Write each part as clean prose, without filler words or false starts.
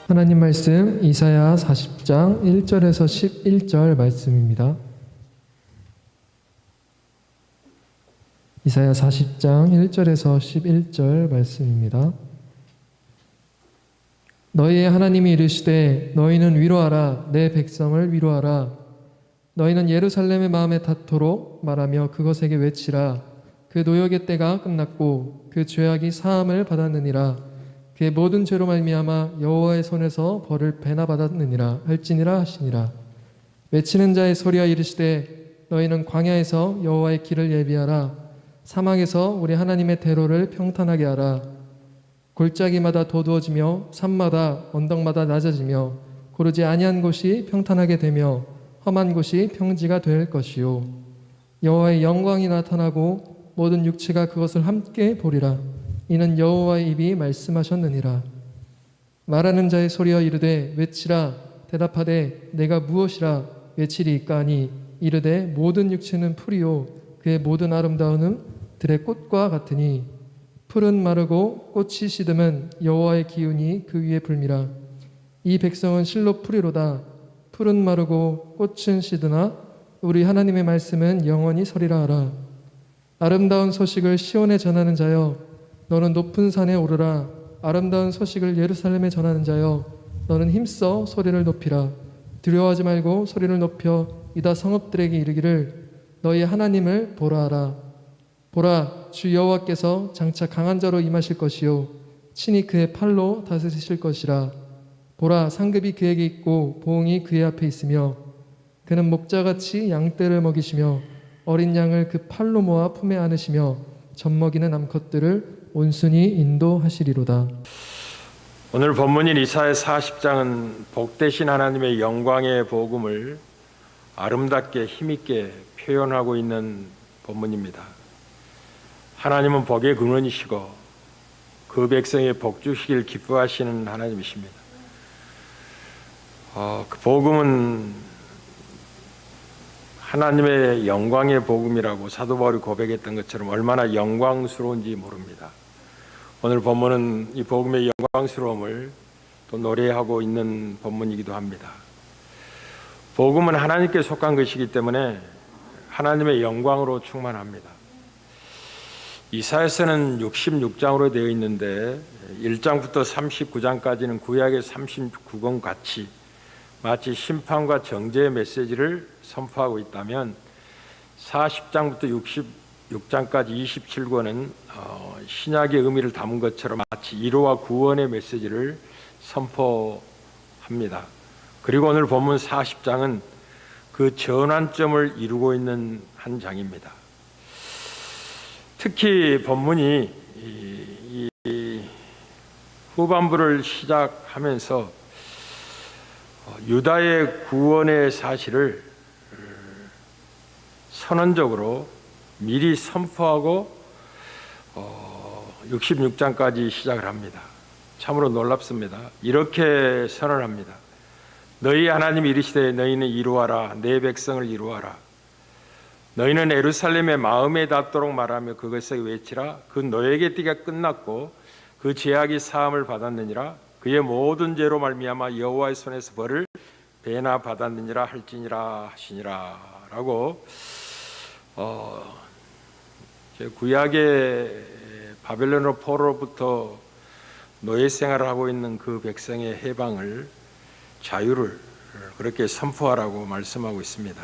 하나님 말씀 이사야 40장 1절에서 11절 말씀입니다. 이사야 40장 1절에서 11절 말씀입니다. 너희의 하나님이 이르시되 너희는 위로하라 내 백성을 위로하라. 너희는 예루살렘의 마음에 닿도록 말하며 그것에게 외치라. 그 노역의 때가 끝났고 그 죄악이 사함을 받았느니라. 그의 모든 죄로 말미암아 여호와의 손에서 벌을 배나 받았느니라 할지니라 하시니라. 외치는 자의 소리가 이르시되 너희는 광야에서 여호와의 길을 예비하라. 사막에서 우리 하나님의 대로를 평탄하게 하라. 골짜기마다 도두어지며 산마다 언덕마다 낮아지며 고르지 아니한 곳이 평탄하게 되며 험한 곳이 평지가 될 것이요 여호와의 영광이 나타나고 모든 육체가 그것을 함께 보리라. 이는 여호와의 입이 말씀하셨느니라. 말하는 자의 소리여 이르되 외치라. 대답하되 내가 무엇이라 외치리이까 하니 이르되 모든 육체는 풀이요 그의 모든 아름다움은 들의 꽃과 같으니 풀은 마르고 꽃이 시듬은 여호와의 기운이 그 위에 불미라. 이 백성은 실로 풀이로다. 풀은 마르고 꽃은 시드나 우리 하나님의 말씀은 영원히 서리라 하라. 아름다운 소식을 시온에 전하는 자여 너는 높은 산에 오르라. 아름다운 소식을 예루살렘에 전하는 자여 너는 힘써 소리를 높이라. 두려워하지 말고 소리를 높여 이다 성읍들에게 이르기를 너희 하나님을 보라 하라. 보라 주 여호와께서 장차 강한 자로 임하실 것이요 친히 그의 팔로 다스리실 것이라. 보라 상급이 그에게 있고 보응이 그의 앞에 있으며 그는 목자같이 양떼를 먹이시며 어린 양을 그 팔로 모아 품에 안으시며 젖먹이는 암컷들을 온순히 인도하시리로다. 오늘 본문인 이사야 40장은 복되신 하나님의 영광의 복음을 아름답게 힘있게 표현하고 있는 본문입니다. 하나님은 복의 근원이시고 그 백성의 복 주시길 기뻐하시는 하나님이십니다. 그 복음은 하나님의 영광의 복음이라고 사도 바울이 고백했던 것처럼 얼마나 영광스러운지 모릅니다. 오늘 본문은 이 복음의 영광스러움을 또 노래하고 있는 본문이기도 합니다. 복음은 하나님께 속한 것이기 때문에 하나님의 영광으로 충만합니다. 이사야서는 66장으로 되어 있는데 1장부터 39장까지는 구약의 39권 같이 마치 심판과 정죄의 메시지를 선포하고 있다면 40장부터 66장까지 27권은 신약의 의미를 담은 것처럼 마치 위로와 구원의 메시지를 선포합니다. 그리고 오늘 본문 40장은 그 전환점을 이루고 있는 한 장입니다. 특히 본문이 이 후반부를 시작하면서 유다의 구원의 사실을 선언적으로 미리 선포하고 66장까지 시작을 합니다. 참으로 놀랍습니다. 이렇게 선언합니다. 너희 하나님이 이르시되 너희는 이루어라 내 백성을 이루어라. 너희는 예루살렘의 마음에 닿도록 말하며 그것을 외치라. 그 노역의 때가 끝났고 그 죄악이 사함을 받았느니라. 그의 모든 죄로 말미암아 여호와의 손에서 벌을 배나 받았느니라 할지니라 하시니라 라고 구약의 바벨론 포로로부터 노예 생활을 하고 있는 그 백성의 해방을 자유를 그렇게 선포하라고 말씀하고 있습니다.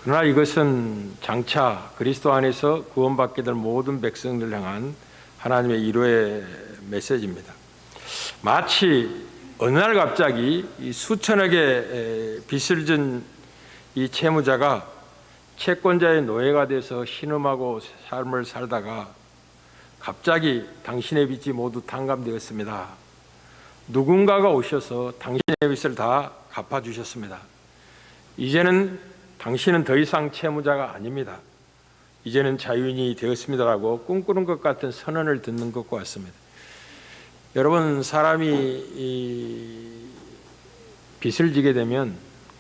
그러나 이것은 장차 그리스도 안에서 구원받게 될 모든 백성들 향한 하나님의 위로의 메시지입니다. 마치 어느 날 갑자기 이 수천억의 빚을 진 이 채무자가 채권자의 노예가 돼서 신음하고 삶을 살다가 갑자기 당신의 빚이 모두 탕감되었습니다. 누군가가 오셔서 당신의 빚을 다 갚아주셨습니다. 이제는 당신은 더 이상 채무자가 아닙니다. 이제는 자유인이 되었습니다라고 꿈꾸는 것 같은 선언을 듣는 것과 같습니다. 여러분, 사람이 이 빚을 지게 되면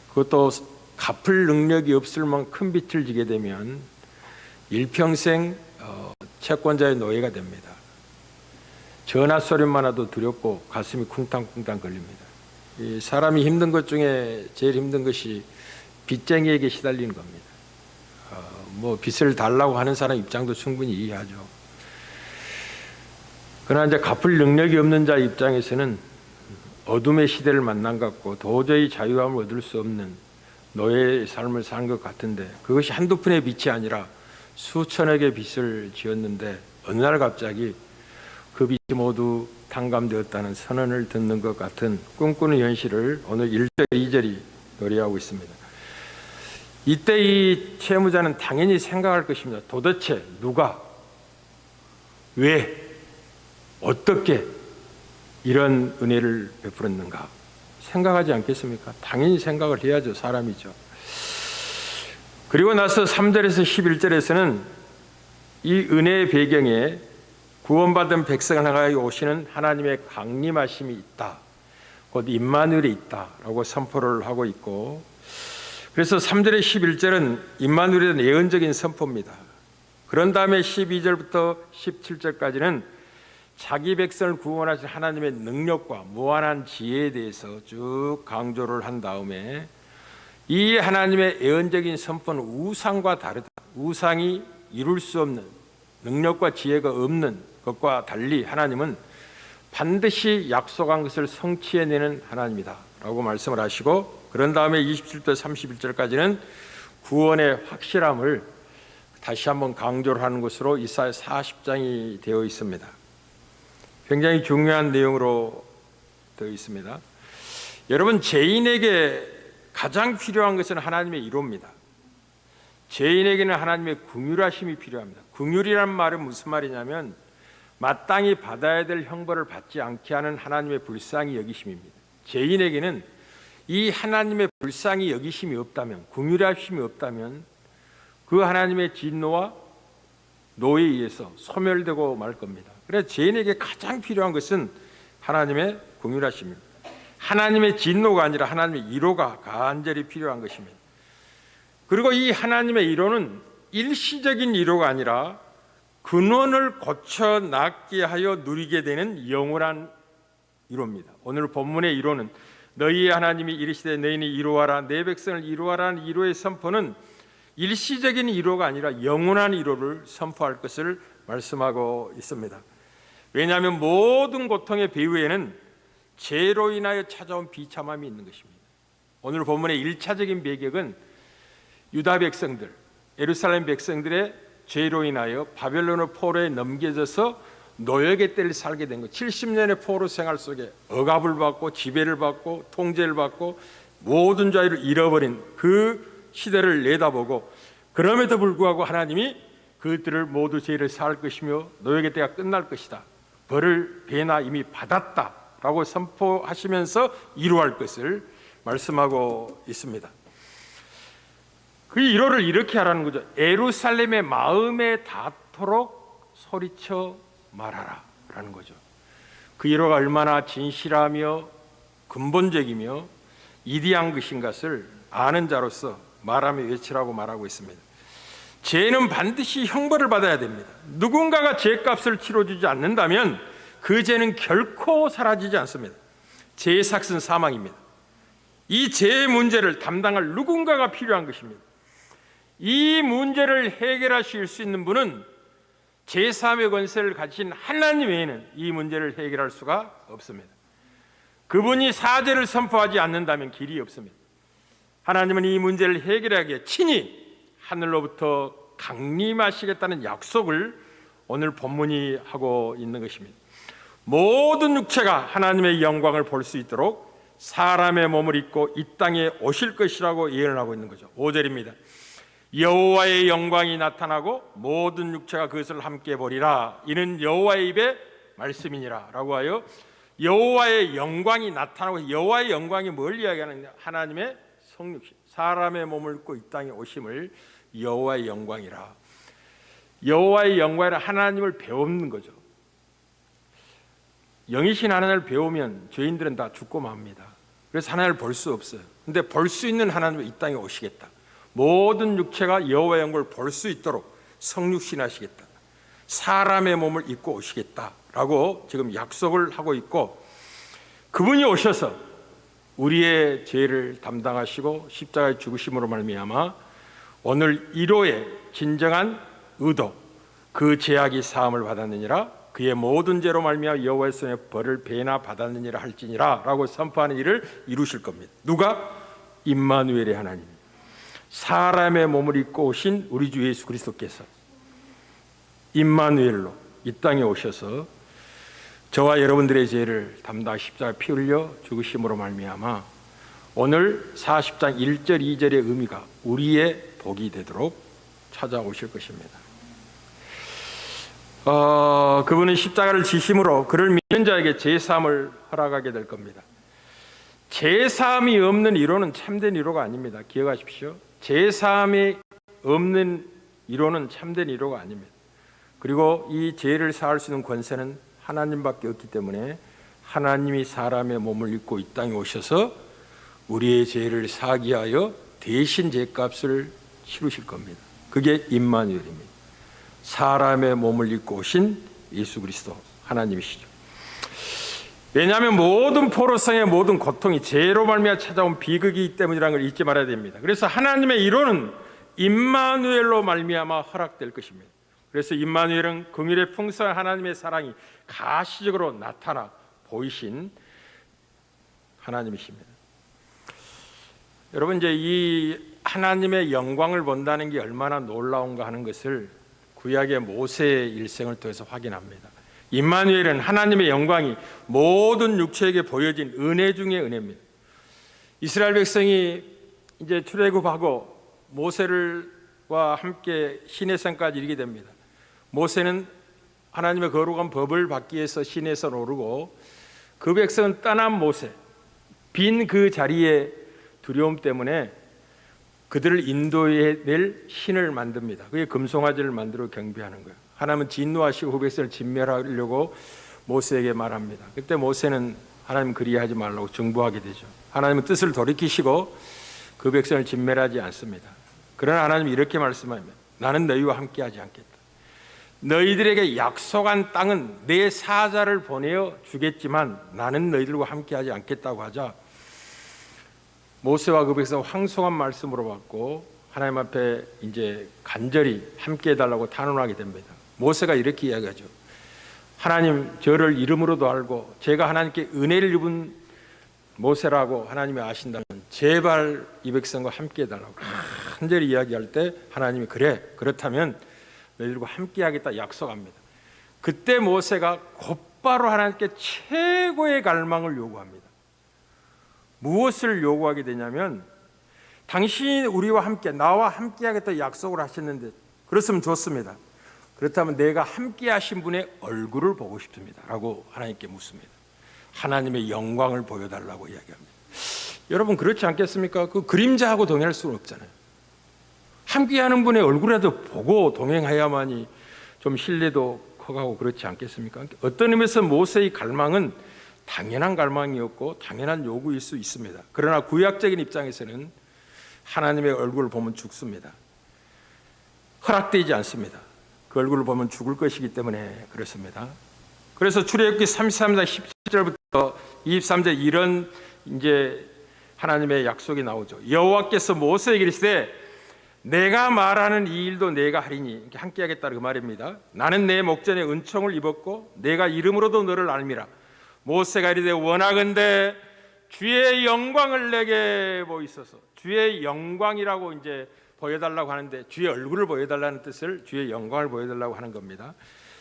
그것도 갚을 능력이 없을 만큼 큰 빚을 지게 되면 일평생 채권자의 노예가 됩니다. 전화 소리만 와도 두렵고 가슴이 쿵탕쿵탕 걸립니다. 이 사람이 힘든 것 중에 제일 힘든 것이 빚쟁이에게 시달리는 겁니다. 뭐 빚을 달라고 하는 사람 입장도 충분히 이해하죠. 그러나 이제 갚을 능력이 없는 자 입장에서는 어둠의 시대를 만난 것 같고 도저히 자유함을 얻을 수 없는 노예의 삶을 사는 것 같은데, 그것이 한두 푼의 빚이 아니라 수천억의 빚을 지었는데 어느 날 갑자기 그 빚이 모두 탕감되었다는 선언을 듣는 것 같은 꿈꾸는 현실을 오늘 1절 2절이 노래하고 있습니다. 이때 이 채무자는 당연히 생각할 것입니다. 도대체 누가, 왜, 어떻게 이런 은혜를 베풀었는가 생각하지 않겠습니까? 당연히 생각을 해야죠. 사람이죠. 그리고 나서 3절에서 11절에서는 이 은혜의 배경에 구원받은 백성을 향하여 오시는 하나님의 강림하심이 있다, 곧 임마누엘이 있다라고 선포를 하고 있고, 그래서 3절의 11절은 임마누엘에 대한 예언적인 선포입니다. 그런 다음에 12절부터 17절까지는 자기 백성을 구원하신 하나님의 능력과 무한한 지혜에 대해서 쭉 강조를 한 다음에 이 하나님의 예언적인 선포는 우상과 다르다, 우상이 이룰 수 없는, 능력과 지혜가 없는 것과 달리 하나님은 반드시 약속한 것을 성취해내는 하나님이다 라고 말씀을 하시고, 그런 다음에 27절 31절까지는 구원의 확실함을 다시 한번 강조를 하는 것으로 이사야 40장이 되어 있습니다. 굉장히 중요한 내용으로 되어 있습니다. 여러분, 죄인에게 가장 필요한 것은 하나님의 위로입니다. 죄인에게는 하나님의 긍휼하심이 필요합니다. 긍휼이란 말은 무슨 말이냐면 마땅히 받아야 될 형벌을 받지 않게 하는 하나님의 불쌍히 여기심입니다. 죄인에게는 이 하나님의 불쌍히 여기심이 없다면, 긍휼하심이 없다면 그 하나님의 진노와 노에 의해서 소멸되고 말 겁니다. 그래서 죄인에게 가장 필요한 것은 하나님의 긍휼하심입니다. 하나님의 진노가 아니라 하나님의 위로가 간절히 필요한 것입니다. 그리고 이 하나님의 위로는 일시적인 위로가 아니라 근원을 고쳐 낫게 하여 누리게 되는 영원한 위로입니다. 오늘 본문의 위로는 너희의 하나님이 이르시되 너희는 이루어라 내 백성을 이루어라는 위로의 선포는 일시적인 위로가 아니라 영원한 위로를 선포할 것을 말씀하고 있습니다. 왜냐하면 모든 고통의 배후에는 죄로 인하여 찾아온 비참함이 있는 것입니다. 오늘 본문의 1차적인 배경은 유다 백성들, 예루살렘 백성들의 죄로 인하여 바벨론의 포로에 넘겨져서 노역의 때를 살게 된 것, 70년의 포로 생활 속에 억압을 받고 지배를 받고 통제를 받고 모든 자유를 잃어버린 그 시대를 내다보고, 그럼에도 불구하고 하나님이 그들을 모두 죄를 사할 것이며 노역의 때가 끝날 것이다, 벌을 배나 이미 받았다라고 선포하시면서 이루할 것을 말씀하고 있습니다. 그 위로를 이렇게 하라는 거죠. 예루살렘의 마음에 닿도록 소리쳐 말하라 라는 거죠. 그 위로가 얼마나 진실하며 근본적이며 이디한 것인 것을 아는 자로서 말하며 외치라고 말하고 있습니다. 죄는 반드시 형벌을 받아야 됩니다. 누군가가 죄값을 치러주지 않는다면 그 죄는 결코 사라지지 않습니다. 죄의 삭은 사망입니다. 이 죄의 문제를 담당할 누군가가 필요한 것입니다. 이 문제를 해결하실 수 있는 분은 제3의 권세를 가진 하나님 외에는 이 문제를 해결할 수가 없습니다. 그분이 사죄를 선포하지 않는다면 길이 없습니다. 하나님은 이 문제를 해결하기 위해 친히 하늘로부터 강림하시겠다는 약속을 오늘 본문이 하고 있는 것입니다. 모든 육체가 하나님의 영광을 볼 수 있도록 사람의 몸을 입고 이 땅에 오실 것이라고 예언을 하고 있는 거죠. 5절입니다. 여호와의 영광이 나타나고 모든 육체가 그것을 함께 보리라. 이는 여호와의 입의 말씀이니라 라고 하여 여호와의 영광이 나타나고, 여호와의 영광이 뭘 이야기하느냐, 하나님의 성육신, 사람의 몸을 입고 이 땅에 오심을 여호와의 영광이라. 여호와의 영광이라 하나님을 배우는 거죠. 영이신 하나님을 배우면 죄인들은 다 죽고 맙니다. 그래서 하나님을 볼 수 없어요. 근데 볼 수 있는 하나님이 이 땅에 오시겠다. 모든 육체가 여호와의 영광을 볼 수 있도록 성육신하시겠다. 사람의 몸을 입고 오시겠다라고 라고 지금 약속을 하고 있고, 그분이 오셔서 우리의 죄를 담당하시고 십자가의 죽으심으로 말미암아 오늘 1호의 진정한 의도, 그 죄악이 사함을 받았느니라, 그의 모든 죄로 말미암아 여호와의 손에 벌을 배나 받았느니라 할지니라 라고 선포하는 일을 이루실 겁니다. 누가? 임마누엘의 하나님, 사람의 몸을 입고 오신 우리 주 예수 그리스도께서 임마누엘로 이 땅에 오셔서 저와 여러분들의 죄를 담당 십자가 피 흘려 죽으심으로 말미암아 오늘 40장 1절 2절의 의미가 우리의 복이 되도록 찾아오실 것입니다. 그분은 십자가를 지심으로 그를 믿는 자에게 제사함을 허락하게 될 겁니다. 제사함이 없는 위로는 참된 위로가 아닙니다. 기억하십시오. 제사함이 없는 위로는 참된 위로가 아닙니다. 그리고 이 죄를 사할 수 있는 권세는 하나님밖에 없기 때문에 하나님이 사람의 몸을 입고 이 땅에 오셔서 우리의 죄를 사하기 위하여 대신 죄값을 치르실 겁니다. 그게 임마누엘입니다. 사람의 몸을 입고 오신 예수 그리스도 하나님이시죠. 왜냐하면 모든 포로성의 모든 고통이 죄로 말미암아 찾아온 비극이기 때문이라는 걸 잊지 말아야 됩니다. 그래서 하나님의 이로는 임마누엘로 말미암아 허락될 것입니다. 그래서 임마누엘은 긍휼의 풍성한 하나님의 사랑이 가시적으로 나타나 보이신 하나님이십니다. 여러분, 이제 이 하나님의 영광을 본다는 게 얼마나 놀라운가 하는 것을 구약의 모세의 일생을 통해서 확인합니다. 임마누엘은 하나님의 영광이 모든 육체에게 보여진 은혜 중의 은혜입니다. 이스라엘 백성이 이제 출애굽하고 모세와 함께 시내산까지 이르게 됩니다. 모세는 하나님의 거룩한 법을 받기 위해서 시내에서 오르고, 그 백성은 떠난 모세, 빈 그 자리에 두려움 때문에 그들을 인도해낼 신을 만듭니다. 그게 금송아지를 만들어 경배하는 거예요. 하나님은 진노하시고 그 백성을 진멸하려고 모세에게 말합니다. 그때 모세는 하나님 그리하지 말라고 중보하게 되죠. 하나님은 뜻을 돌이키시고 그 백성을 진멸하지 않습니다. 그러나 하나님이 이렇게 말씀합니다. 나는 너희와 함께하지 않겠다. 너희들에게 약속한 땅은 내 사자를 보내어 주겠지만 나는 너희들과 함께하지 않겠다고 하자, 모세와 그 백성 황송한 말씀으로 받고 하나님 앞에 이제 간절히 함께해달라고 탄원하게 됩니다. 모세가 이렇게 이야기하죠. 하나님, 저를 이름으로도 알고 제가 하나님께 은혜를 입은 모세라고 하나님이 아신다면 제발 이 백성과 함께해달라고 간절히 이야기할 때 하나님이 그래, 그렇다면 너희들과 함께하겠다 약속합니다. 그때 모세가 곧바로 하나님께 최고의 갈망을 요구합니다. 무엇을 요구하게 되냐면, 당신이 우리와 함께, 나와 함께 하겠다 약속을 하셨는데 그렇으면 좋습니다. 그렇다면 내가 함께 하신 분의 얼굴을 보고 싶습니다 라고 하나님께 묻습니다. 하나님의 영광을 보여달라고 이야기합니다. 여러분, 그렇지 않겠습니까? 그 그림자하고 동행할 수는 없잖아요. 함께 하는 분의 얼굴이라도 보고 동행해야만이 좀 신뢰도 커가고 그렇지 않겠습니까? 어떤 의미에서 모세의 갈망은 당연한 갈망이었고 당연한 요구일 수 있습니다. 그러나 구약적인 입장에서는 하나님의 얼굴을 보면 죽습니다. 허락되지 않습니다. 그 얼굴을 보면 죽을 것이기 때문에 그렇습니다. 그래서 출애굽기 33장 17절부터 23절 이런 이제 하나님의 약속이 나오죠. 여호와께서 모세에게 이르시되 내가 말하는 이 일도 내가 하리니, 함께 하겠다 그 말입니다. 나는 내 목전에 은총을 입었고 내가 이름으로도 너를 알미라. 모세가 이르되 원하건대 주의 영광을 내게 보이소서. 주의 영광이라고 이제 보여달라고 하는데, 주의 얼굴을 보여달라는 뜻을 주의 영광을 보여달라고 하는 겁니다.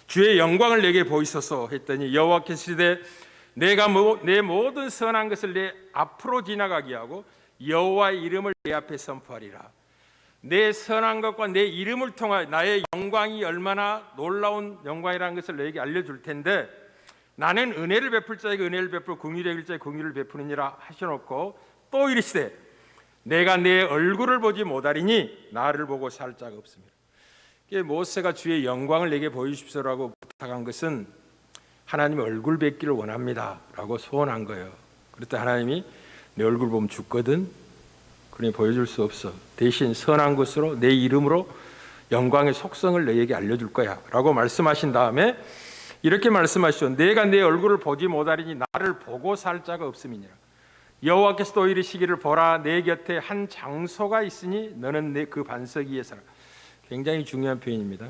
주의 영광을 내게 보이소서 했더니 여호와께서 이르되 내가 내 모든 선한 것을 내 앞으로 지나가게 하고 여호와의 이름을 내 앞에 선포하리라. 내 선한 것과 내 이름을 통하여 나의 영광이 얼마나 놀라운 영광이라는 것을 너에게 알려줄 텐데, 나는 은혜를 베풀 자에게 은혜를 베풀고 긍휼을 베풀 자에게 긍휼을 베푸느니라 하셔놓고 또 이르시되 내가 내 얼굴을 보지 못하리니 나를 보고 살 자가 없습니다. 모세가 주의 영광을 내게 보여주십시오라고 부탁한 것은 하나님의 얼굴 뵙기를 원합니다 라고 소원한 거예요. 그랬더니 하나님이 내 얼굴 보면 죽거든, 그러니 보여줄 수 없어. 대신 선한 것으로 내 이름으로 영광의 속성을 너에게 알려줄 거야 라고 말씀하신 다음에 이렇게 말씀하시죠. 내가 내 얼굴을 보지 못하리니 나를 보고 살 자가 없음이니라. 여호와께서 또 이르시기를 보라 내 곁에 한 장소가 있으니 너는 내 그 반석 위에 서라. 굉장히 중요한 표현입니다.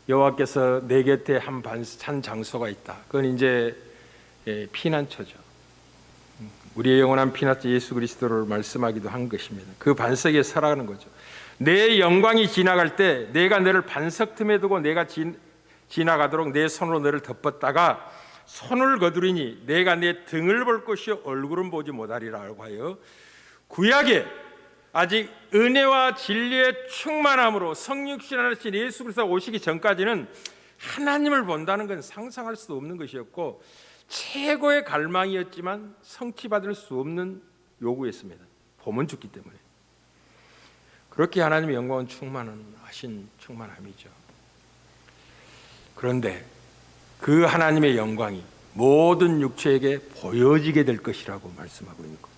여호와께서 내 곁에 한 장소가 있다. 그건 이제 피난처죠. 우리의 영원한 피난처 예수 그리스도를 말씀하기도 한 것입니다. 그 반석에 서라는 거죠. 내 영광이 지나갈 때 내가 너를 반석 틈에 두고 내가 지나가도록 내 손으로 너를 덮었다가 손을 거두리니 내가 내 등을 볼 것이요 얼굴은 보지 못하리라고 하여 구약에 아직 은혜와 진리의 충만함으로 성육신하신 예수 그리스도가 오시기 전까지는 하나님을 본다는 건 상상할 수도 없는 것이었고 최고의 갈망이었지만 성취받을 수 없는 요구였습니다. 보면 죽기 때문에. 그렇게 하나님의 영광은 충만함이죠. 그런데 그 하나님의 영광이 모든 육체에게 보여지게 될 것이라고 말씀하고 있는 거죠.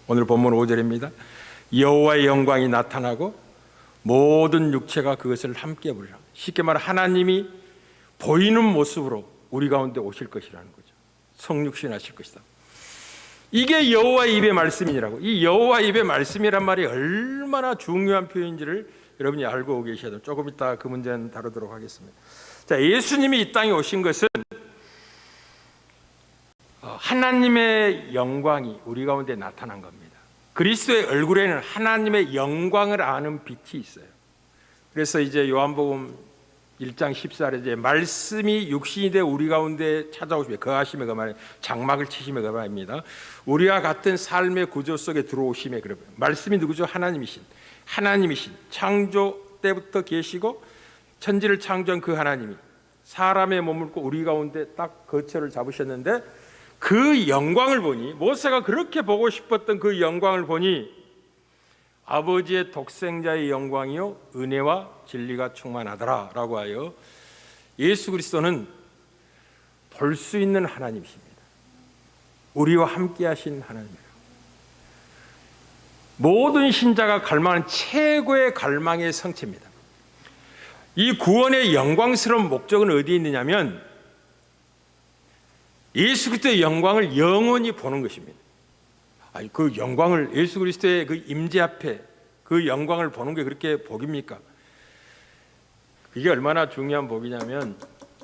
오늘 본문 5절입니다. 여호와의 영광이 나타나고 모든 육체가 그것을 함께 보리라. 쉽게 말해 하나님이 보이는 모습으로 우리 가운데 오실 것이라는 거죠. 성육신하실 것이다. 이게 여호와의 입의 말씀이라고. 이 여호와의 입의 말씀이란 말이 얼마나 중요한 표현인지를 여러분이 알고 계셔야 돼요. 조금 이따 그 문제는 다루도록 하겠습니다. 자, 예수님이 이 땅에 오신 것은 하나님의 영광이 우리 가운데 나타난 겁니다. 그리스도의 얼굴에는 하나님의 영광을 아는 빛이 있어요. 그래서 이제 요한복음 1장 14절에 이제 말씀이 육신이 되어 우리 가운데 찾아오시며 거하시며 그 말에 장막을 치시며 그 말입니다. 우리와 같은 삶의 구조 속에 들어오시며 그래요. 말씀이 누구죠? 하나님이신 창조 때부터 계시고 천지를 창조한 그 하나님이 사람의 몸을 입고 우리 가운데 딱 거처를 잡으셨는데 그 영광을 보니 모세가 그렇게 보고 싶었던 그 영광을 보니 아버지의 독생자의 영광이요 은혜와 진리가 충만하더라라고 하여 예수 그리스도는 볼 수 있는 하나님이십니다. 우리와 함께 하신 하나님이에요. 모든 신자가 갈망하는 최고의 갈망의 성체입니다. 이 구원의 영광스러운 목적은 어디에 있느냐면 예수 그리스도의 영광을 영원히 보는 것입니다. 아니, 그 영광을 예수 그리스도의 그 임재 앞에 그 영광을 보는 게 그렇게 복입니까? 그게 얼마나 중요한 복이냐면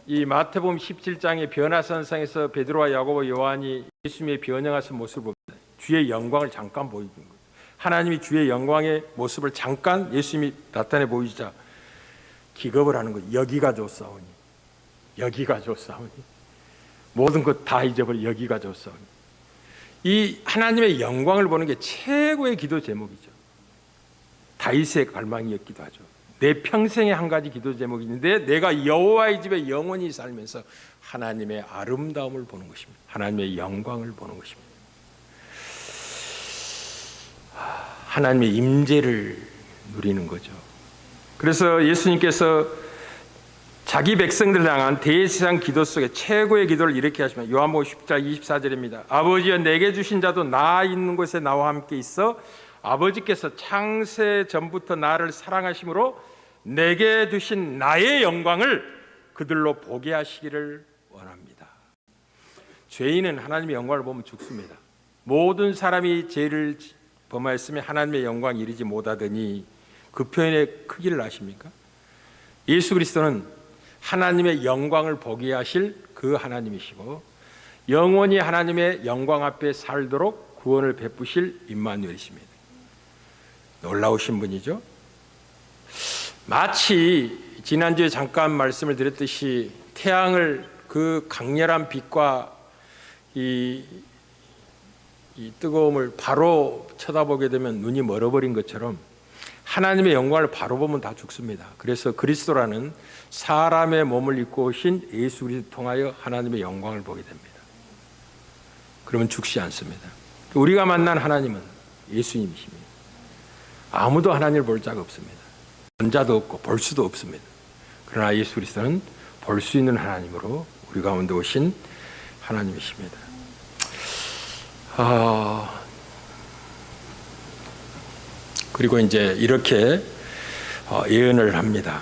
이 마태복음 17장의 변화산상에서 베드로와 야고보 요한이 예수님의 변형하신 모습을 봅니다. 주의 영광을 잠깐 보여준 거예요. 하나님이 주의 영광의 모습을 잠깐 예수님이 나타내 보이자 기겁을 하는 거예요. 여기가 좋사오니 모든 것 다 잊어버려 여기가 좋사오니. 이 하나님의 영광을 보는 게 최고의 기도 제목이죠. 다윗의 갈망이었기도 하죠. 내 평생에 한 가지 기도 제목이 있는데 내가 여호와의 집에 영원히 살면서 하나님의 아름다움을 보는 것입니다. 하나님의 영광을 보는 것입니다. 하나님의 임재를 누리는 거죠. 그래서 예수님께서 자기 백성들을 향한 대세상 기도 속에 최고의 기도를 이렇게 하시면 요한복음 10장 24절입니다. 아버지여 내게 주신 자도 나 있는 곳에 나와 함께 있어 아버지께서 창세 전부터 나를 사랑하심으로 내게 주신 나의 영광을 그들로 보게 하시기를 원합니다. 죄인은 하나님의 영광을 보면 죽습니다. 모든 사람이 죄를 범하였으면 하나님의 영광에 이르지 못하더니 그 표현의 크기를 아십니까? 예수 그리스도는 하나님의 영광을 보게 하실 그 하나님이시고 영원히 하나님의 영광 앞에 살도록 구원을 베푸실 임마누엘이십니다. 놀라우신 분이죠. 마치 지난주에 잠깐 말씀을 드렸듯이 태양을 그 강렬한 빛과 이 뜨거움을 바로 쳐다보게 되면 눈이 멀어버린 것처럼 하나님의 영광을 바로 보면 다 죽습니다. 그래서 그리스도라는 사람의 몸을 입고 오신 예수 그리스도를 통하여 하나님의 영광을 보게 됩니다. 그러면 죽지 않습니다. 우리가 만난 하나님은 예수님이십니다. 아무도 하나님을 볼 자가 없습니다. 본 자도 없고 볼 수도 없습니다. 그러나 예수 그리스도는 볼 수 있는 하나님으로 우리 가운데 오신 하나님이십니다. 그리고 이제 이렇게 예언을 합니다.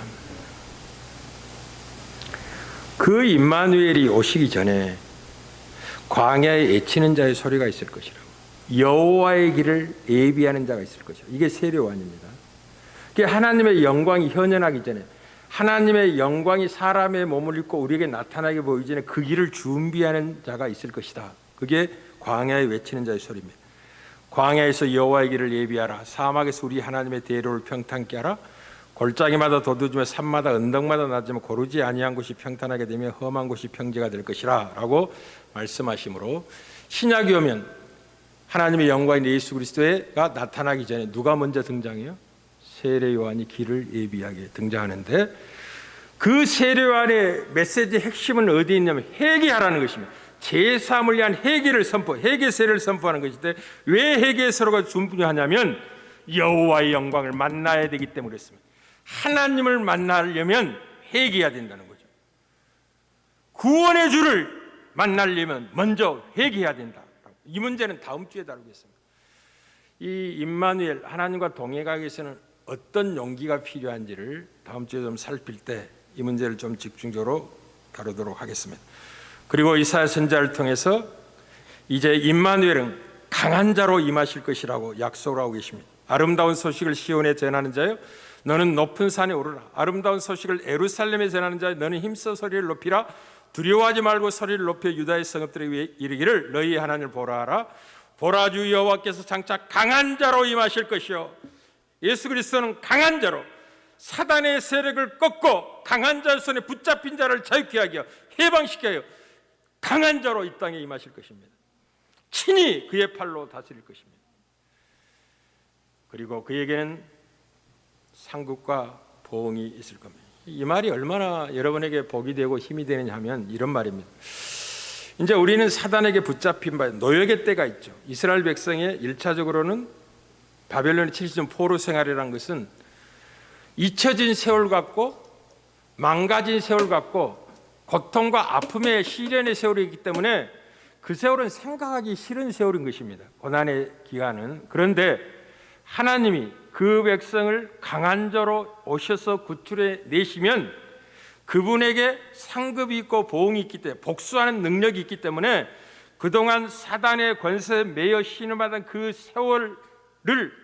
그 임마누엘이 오시기 전에 광야에 애치는 자의 소리가 있을 것이라고. 여호와의 길을 예비하는 자가 있을 것이라고. 이게 세례요한입니다. 하나님의 영광이 현현하기 전에, 하나님의 영광이 사람의 몸을 입고 우리에게 나타나게 보이기 전에 그 길을 준비하는 자가 있을 것이다. 그게 광야에 외치는 자의 소리입니다. 광야에서 여호와의 길을 예비하라. 사막에서 우리 하나님의 대로를 평탄케 하라. 골짜기마다 도두지며 산마다 언덕마다 낮으며 고르지 아니한 곳이 평탄하게 되며 험한 곳이 평지가 될 것이라 라고 말씀하시므로, 신약이 오면 하나님의 영광인 예수 그리스도가 나타나기 전에 누가 먼저 등장해요? 세례 요한이 길을 예비하게 등장하는데, 그 세례 요한의 메시지의 핵심은 어디에 있냐면 회개하라는 것입니다. 제3을 위한 회개를 회개 세례를 선포하는 것인데, 왜 회개 세례가 중요하냐면 여호와의 영광을 만나야 되기 때문에 그렇습니다. 하나님을 만나려면 회개해야 된다는 거죠. 구원의 주를 만나려면 먼저 회개해야 된다. 이 문제는 다음 주에 다루겠습니다. 이 임마누엘, 하나님과 동행하기 위해서는 어떤 용기가 필요한지를 다음 주에 좀 살필 때 이 문제를 좀 집중적으로 다루도록 하겠습니다. 그리고 이사야 선지자를 통해서 이제 임마누엘은 강한 자로 임하실 것이라고 약속을 하고 계십니다. 아름다운 소식을 시온에 전하는 자여, 너는 높은 산에 오르라. 아름다운 소식을 예루살렘에 전하는 자여, 너는 힘써 소리를 높이라. 두려워하지 말고 소리를 높여 유다의 성읍들에게 이르기를 너희의 하나님을 보라 하라. 보라, 주 여호와께서 장차 강한 자로 임하실 것이요. 예수 그리스도는 강한 자로 사단의 세력을 꺾고 강한 자의 손에 붙잡힌 자를 자유케 하게 하여 해방시켜요. 강한 자로 이 땅에 임하실 것입니다. 친히 그의 팔로 다스릴 것입니다. 그리고 그에게는 상급과 보응이 있을 겁니다. 이 말이 얼마나 여러분에게 복이 되고 힘이 되느냐 하면 이런 말입니다. 이제 우리는 사단에게 붙잡힌 바 노역의 때가 있죠. 이스라엘 백성의 1차적으로는 바벨론의 70년 포로 생활이라는 것은 잊혀진 세월 같고 망가진 세월 같고 고통과 아픔의 시련의 세월이기 때문에 그 세월은 생각하기 싫은 세월인 것입니다. 고난의 기간은. 그런데 하나님이 그 백성을 강한 자로 오셔서 구출해 내시면 그분에게 상급이 있고 보응이 있기 때문에, 복수하는 능력이 있기 때문에 그동안 사단의 권세에 매여 신음하던 그 세월을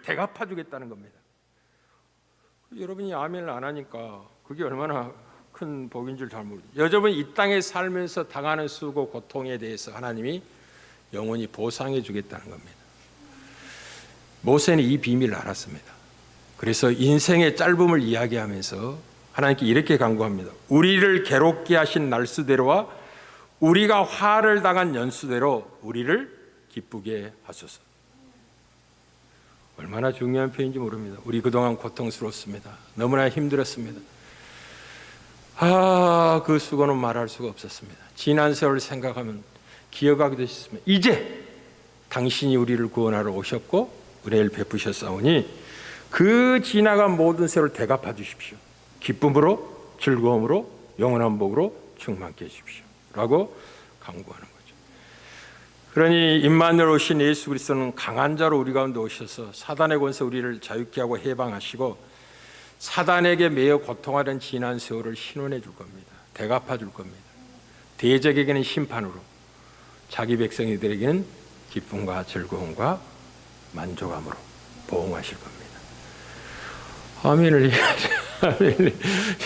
대갚아 주겠다는 겁니다. 여러분이 아멘을 안 하니까 그게 얼마나 큰 복인 줄 잘 모르죠. 여러분이 이 땅에 살면서 당하는 수고 고통에 대해서 하나님이 영원히 보상해 주겠다는 겁니다. 모세는 이 비밀을 알았습니다. 그래서 인생의 짧음을 이야기하면서 하나님께 이렇게 간구합니다. 우리를 괴롭게 하신 날수대로와 우리가 화를 당한 연수대로 우리를 기쁘게 하소서. 얼마나 중요한 표현인지 모릅니다. 우리 그동안 고통스럽습니다. 너무나 힘들었습니다. 그 수고는 말할 수가 없었습니다. 지난 세월을 생각하면 기억하기도 싶습니다. 이제 당신이 우리를 구원하러 오셨고 은혜를 베푸셨사오니 그 지나간 모든 세월을 대갚아 주십시오. 기쁨으로, 즐거움으로, 영원한 복으로 충만케 해주십시오 라고 간구하는 거죠. 그러니 임마누엘 오신 예수 그리스도는 강한 자로 우리 가운데 오셔서 사단의 권세 우리를 자유케 하고 해방하시고 사단에게 매여 고통하던 지난 세월을 신원해 줄 겁니다. 대갚아 줄 겁니다. 대적에게는 심판으로, 자기 백성들에게는 기쁨과 즐거움과 만족함으로 보응하실 겁니다. 아멘을 해야죠.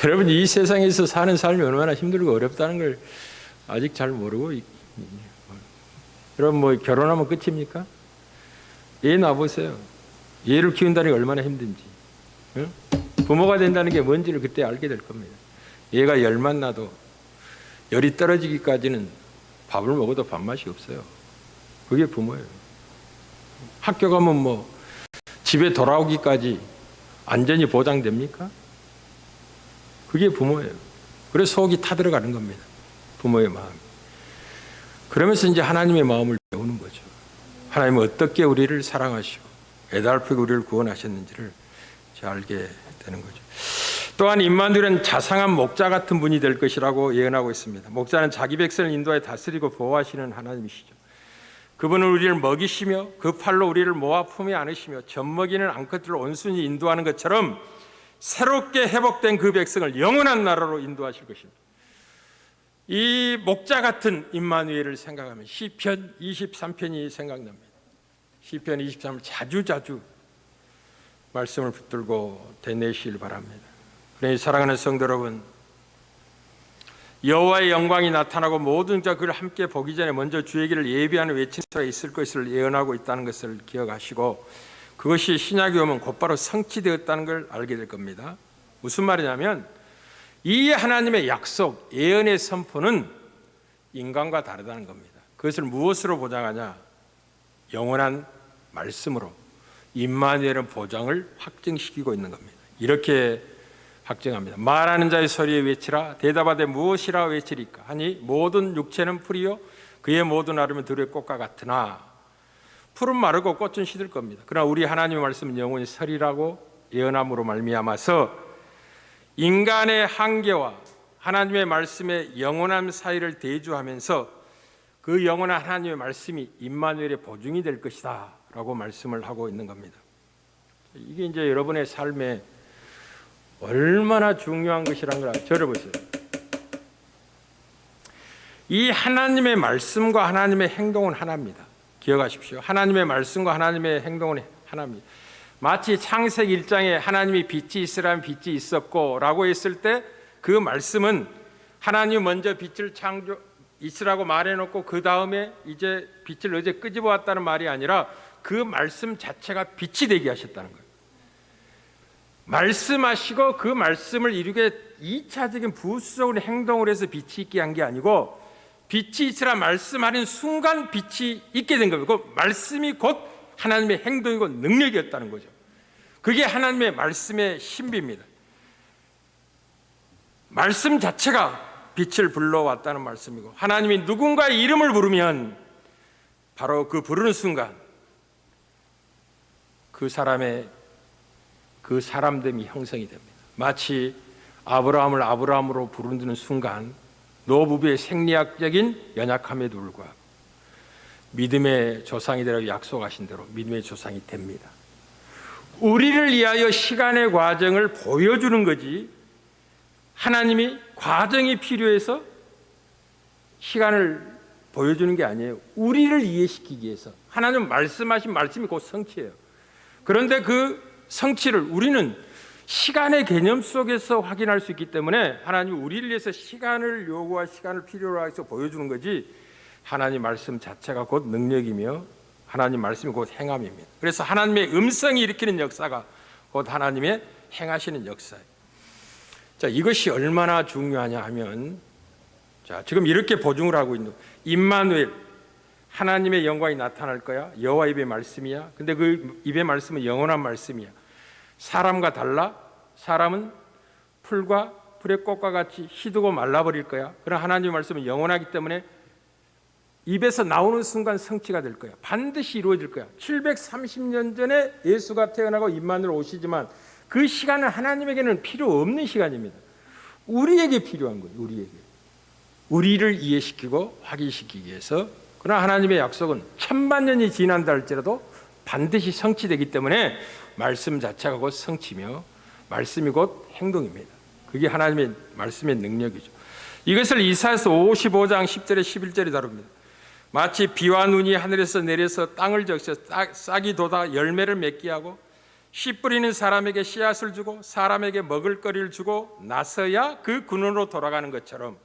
여러분, 이 세상에서 사는 삶이 얼마나 힘들고 어렵다는 걸 아직 잘 모르고, 여러분 결혼하면 끝입니까? 애 낳아보세요. 얘를 키운다는 게 얼마나 힘든지, 부모가 된다는 게 뭔지를 그때 알게 될 겁니다. 얘가 열만 나도 열이 떨어지기까지는 밥을 먹어도 밥맛이 없어요. 그게 부모예요. 학교 가면 집에 돌아오기까지 안전이 보장됩니까? 그게 부모예요. 그래서 속이 타들어가는 겁니다. 부모의 마음이. 그러면서 이제 하나님의 마음을 배우는 거죠. 하나님은 어떻게 우리를 사랑하시고 애달프게 우리를 구원하셨는지를 알게 되는 거죠. 또한 임마누엘은 자상한 목자 같은 분이 될 것이라고 예언하고 있습니다. 목자는 자기 백성을 인도하여 다스리고 보호하시는 하나님이시죠. 그분은 우리를 먹이시며 그 팔로 우리를 모아 품에 안으시며 젖먹이는 암컷들을 온순히 인도하는 것처럼 새롭게 회복된 그 백성을 영원한 나라로 인도하실 것입니다. 이 목자 같은 임마누엘을 생각하면 시편 23편이 생각납니다. 시편 23을 자주자주 말씀을 붙들고 되뇌시길 바랍니다. 그러니 사랑하는 성도 여러분, 여호와의 영광이 나타나고 모든 자 그를 함께 보기 전에 먼저 주의 길을 예비하는 외친 수가 있을 것을 예언하고 있다는 것을 기억하시고, 그것이 신약이 오면 곧바로 성취되었다는 걸 알게 될 겁니다. 무슨 말이냐면 이 하나님의 약속, 예언의 선포는 인간과 다르다는 겁니다. 그것을 무엇으로 보장하냐? 영원한 말씀으로 임마누엘은 보장을 확증시키고 있는 겁니다. 이렇게 확증합니다. 말하는 자의 소리에 외치라. 대답하되 무엇이라 외치리까 하니 모든 육체는 풀이요 그의 모든 아름은 들의 꽃과 같으나, 풀은 마르고 꽃은 시들 겁니다. 그러나 우리 하나님의 말씀은 영원히 서리라고 예언함으로 말미암아서 인간의 한계와 하나님의 말씀의 영원함 사이를 대조하면서 그 영원한 하나님의 말씀이 임마누엘의 보증이 될 것이다 라고 말씀을 하고 있는 겁니다. 이게 이제 여러분의 삶에 얼마나 중요한 것이란 걸 들어보세요. 이 하나님의 말씀과 하나님의 행동은 하나입니다. 기억하십시오. 하나님의 말씀과 하나님의 행동은 하나입니다. 마치 창세기 1장에 하나님이 빛이 있으라면 빛이 있었고 라고 했을 때 그 말씀은 하나님이 먼저 빛을 창조 있으라고 말해놓고 그 다음에 이제 빛을 어제 끄집어 왔다는 말이 아니라 그 말씀 자체가 빛이 되게 하셨다는 거예요. 말씀하시고 그 말씀을 이루게 2차적인 부수적인 행동을 해서 빛이 있게 한 게 아니고, 빛이 있으라 말씀하는 순간 빛이 있게 된 겁니다. 그 말씀이 곧 하나님의 행동이고 능력이었다는 거죠. 그게 하나님의 말씀의 신비입니다. 말씀 자체가 빛을 불러왔다는 말씀이고, 하나님이 누군가의 이름을 부르면 바로 그 부르는 순간 그 사람의 그 사람됨이 형성이 됩니다. 마치 아브라함을 아브라함으로 부르는 순간 노부부의 생리학적인 연약함에도 불구하고 믿음의 조상이 되라고 약속하신 대로 믿음의 조상이 됩니다. 우리를 위하여 시간의 과정을 보여주는 거지, 하나님이 과정이 필요해서 시간을 보여주는 게 아니에요. 우리를 이해시키기 위해서. 하나님 말씀하신 말씀이 곧 성취예요. 그런데 그 성취를 우리는 시간의 개념 속에서 확인할 수 있기 때문에 하나님이 우리를 위해서 시간을 요구와 시간을 필요로 해서 보여주는 거지, 하나님 말씀 자체가 곧 능력이며 하나님 말씀이 곧 행함입니다. 그래서 하나님의 음성이 일으키는 역사가 곧 하나님의 행하시는 역사예요. 자, 이것이 얼마나 중요하냐 하면, 자, 지금 이렇게 보증을 하고 있는 임마누엘, 하나님의 영광이 나타날 거야. 여호와 입의 말씀이야. 근데 그 입의 말씀은 영원한 말씀이야. 사람과 달라. 사람은 풀과 풀의 꽃과 같이 시들고 말라버릴 거야. 그러나 하나님의 말씀은 영원하기 때문에 입에서 나오는 순간 성취가 될 거야. 반드시 이루어질 거야. 730년 전에 예수가 태어나고 임마누엘 오시지만 그 시간은 하나님에게는 필요 없는 시간입니다. 우리에게 필요한 거예요. 우리에게. 우리를 이해시키고 확인시키기 위해서. 그러나 하나님의 약속은 1000만년이 지난다 할지라도 반드시 성취되기 때문에 말씀 자체가 곧 성취며 말씀이 곧 행동입니다. 그게 하나님의 말씀의 능력이죠. 이것을 이사야서 55장 10절에 11절에 다룹니다. 마치 비와 눈이 하늘에서 내려서 땅을 적셔 싹이 돋아 열매를 맺게 하고 씨 뿌리는 사람에게 씨앗을 주고 사람에게 먹을 거리를 주고 나서야 그 근원으로 돌아가는 것처럼,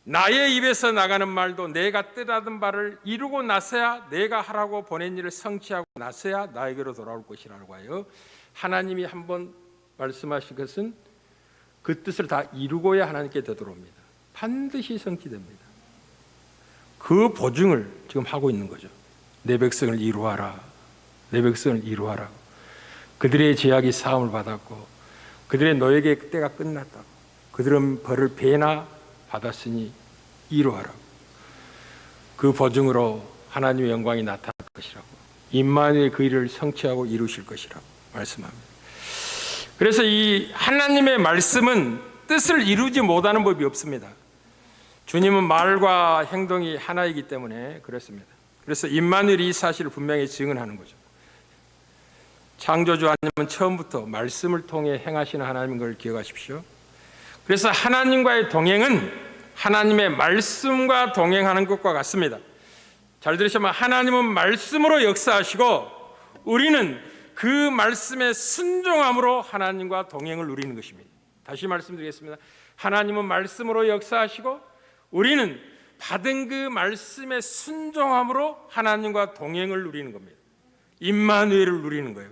나의 입에서 나가는 말도 내가 뜻하던 바를 이루고 나서야, 내가 하라고 보낸 일을 성취하고 나서야 나에게로 돌아올 것이라고 하여, 하나님이 한번 말씀하신 것은 그 뜻을 다 이루고야 하나님께 되돌아옵니다. 반드시 성취됩니다. 그 보증을 지금 하고 있는 거죠. 내 백성을 이루어라. 내 백성을 이루어라. 그들의 죄악이 사함을 받았고 그들의 노예의 때가 끝났다고. 그들은 벌을 배나 받았으니 이루어라고. 그 보증으로 하나님의 영광이 나타날 것이라고, 임마누엘 그 일을 성취하고 이루실 것이라고 말씀합니다. 그래서 이 하나님의 말씀은 뜻을 이루지 못하는 법이 없습니다. 주님은 말과 행동이 하나이기 때문에 그렇습니다. 그래서 임마누엘이 이 사실을 분명히 증언하는 거죠. 창조주 하나님은 처음부터 말씀을 통해 행하시는 하나님인 걸 기억하십시오. 그래서 하나님과의 동행은 하나님의 말씀과 동행하는 것과 같습니다. 잘 들으시면 하나님은 말씀으로 역사하시고 우리는 그 말씀에 순종함으로 하나님과 동행을 누리는 것입니다. 다시 말씀드리겠습니다. 하나님은 말씀으로 역사하시고 우리는 받은 그 말씀에 순종함으로 하나님과 동행을 누리는 겁니다. 임마누엘을 누리는 거예요.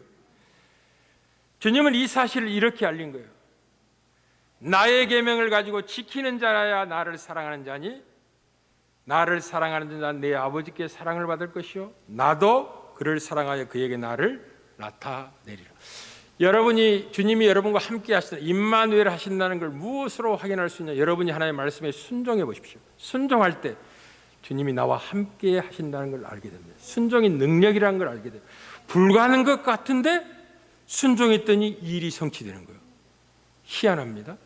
주님은 이 사실을 이렇게 알린 거예요. 나의 계명을 가지고 지키는 자라야 나를 사랑하는 자니 나를 사랑하는 자는 내 아버지께 사랑을 받을 것이요 나도 그를 사랑하여 그에게 나를 나타내리라. 여러분이 주님이 여러분과 함께 하시는 임마누엘 하신다는 걸 무엇으로 확인할 수 있냐? 여러분이 하나님의 말씀에 순종해 보십시오. 순종할 때 주님이 나와 함께 하신다는 걸 알게 됩니다. 순종이 능력이라는 걸 알게 돼요. 불가능한 것 같은데 순종했더니 일이 성취되는 거예요. 희한합니다.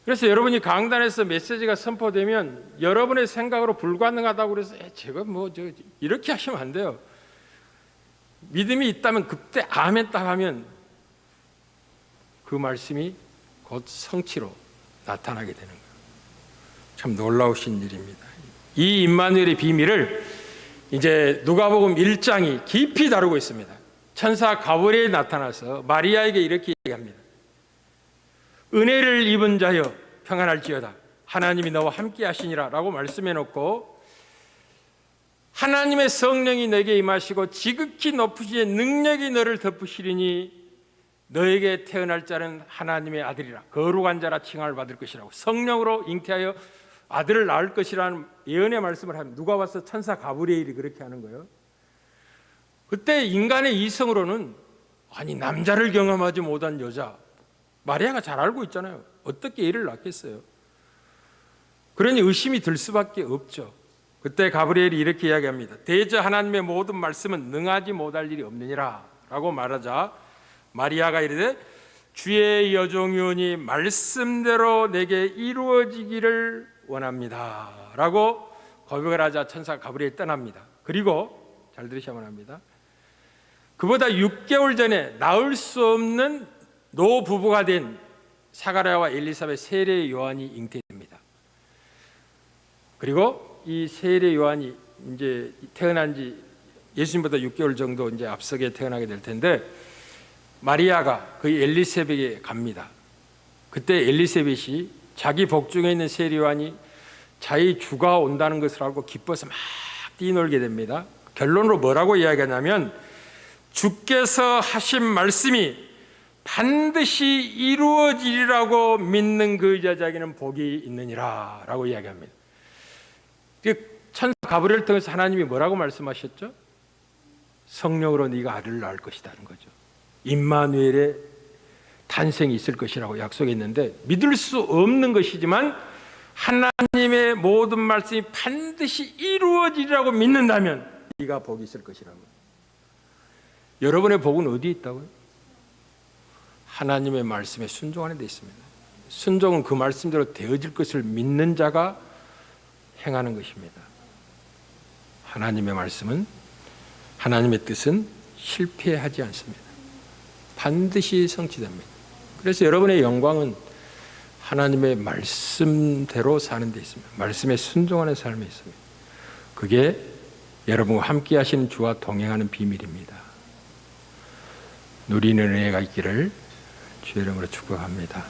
그래서 여러분이 강단에서 메시지가 선포되면 여러분의 생각으로 불가능하다고 그래서 제가 이렇게 하시면 안 돼요. 믿음이 있다면 그때 아멘 딱 하면 그 말씀이 곧 성취로 나타나게 되는 거예요. 참 놀라우신 일입니다. 이 임마누엘의 비밀을 이제 누가복음 1장이 깊이 다루고 있습니다. 천사 가브리엘이 나타나서 마리아에게 이렇게 얘기합니다. 은혜를 입은 자여 평안할지어다 하나님이 너와 함께 하시니라 라고 말씀해 놓고 하나님의 성령이 내게 임하시고 지극히 높으신 능력이 너를 덮으시리니 너에게 태어날 자는 하나님의 아들이라 거룩한 자라 칭함을 받을 것이라고 성령으로 잉태하여 아들을 낳을 것이라는 예언의 말씀을 하면 누가 와서 천사 가브리엘이 그렇게 하는 거예요. 그때 인간의 이성으로는 아니 남자를 경험하지 못한 여자 마리아가 잘 알고 있잖아요. 어떻게 애를 낳겠어요? 그러니 의심이 들 수밖에 없죠. 그때 가브리엘이 이렇게 이야기합니다. 대저 하나님의 모든 말씀은 능하지 못할 일이 없느니라 라고 말하자 마리아가 이르되 주의 여종이오니 말씀대로 내게 이루어지기를 원합니다 라고 고백을 하자 천사 가브리엘이 떠납니다. 그리고 잘 들으셔야만 합니다. 그보다 6개월 전에 낳을 수 없는 노부부가 된 사가랴와 엘리사벳 세례 요한이 잉태됩니다. 그리고 이 세례 요한이 이제 태어난 지 예수님보다 6개월 정도 이제 앞서게 태어나게 될 텐데 마리아가 그 엘리사벳에게 갑니다. 그때 엘리사벳이 자기 복중에 있는 세례 요한이 자기 주가 온다는 것을 알고 기뻐서 막 뛰놀게 됩니다. 결론으로 뭐라고 이야기하냐면 주께서 하신 말씀이 반드시 이루어지리라고 믿는 그 여자에게는 복이 있느니라 라고 이야기합니다. 천사 가브리엘을 통해서 하나님이 뭐라고 말씀하셨죠? 성령으로 네가 아들을 낳을 것이라는 거죠. 임마누엘의 탄생이 있을 것이라고 약속했는데 믿을 수 없는 것이지만 하나님의 모든 말씀이 반드시 이루어지리라고 믿는다면 네가 복이 있을 것이라고. 여러분의 복은 어디에 있다고요? 하나님의 말씀에 순종하는 데 있습니다. 순종은 그 말씀대로 되어질 것을 믿는 자가 행하는 것입니다. 하나님의 말씀은 하나님의 뜻은 실패하지 않습니다. 반드시 성취됩니다. 그래서 여러분의 영광은 하나님의 말씀대로 사는 데 있습니다. 말씀에 순종하는 삶에 있습니다. 그게 여러분과 함께 하시는 주와 동행하는 비밀입니다. 누리는 은혜가 있기를 주의 이름으로 축복합니다.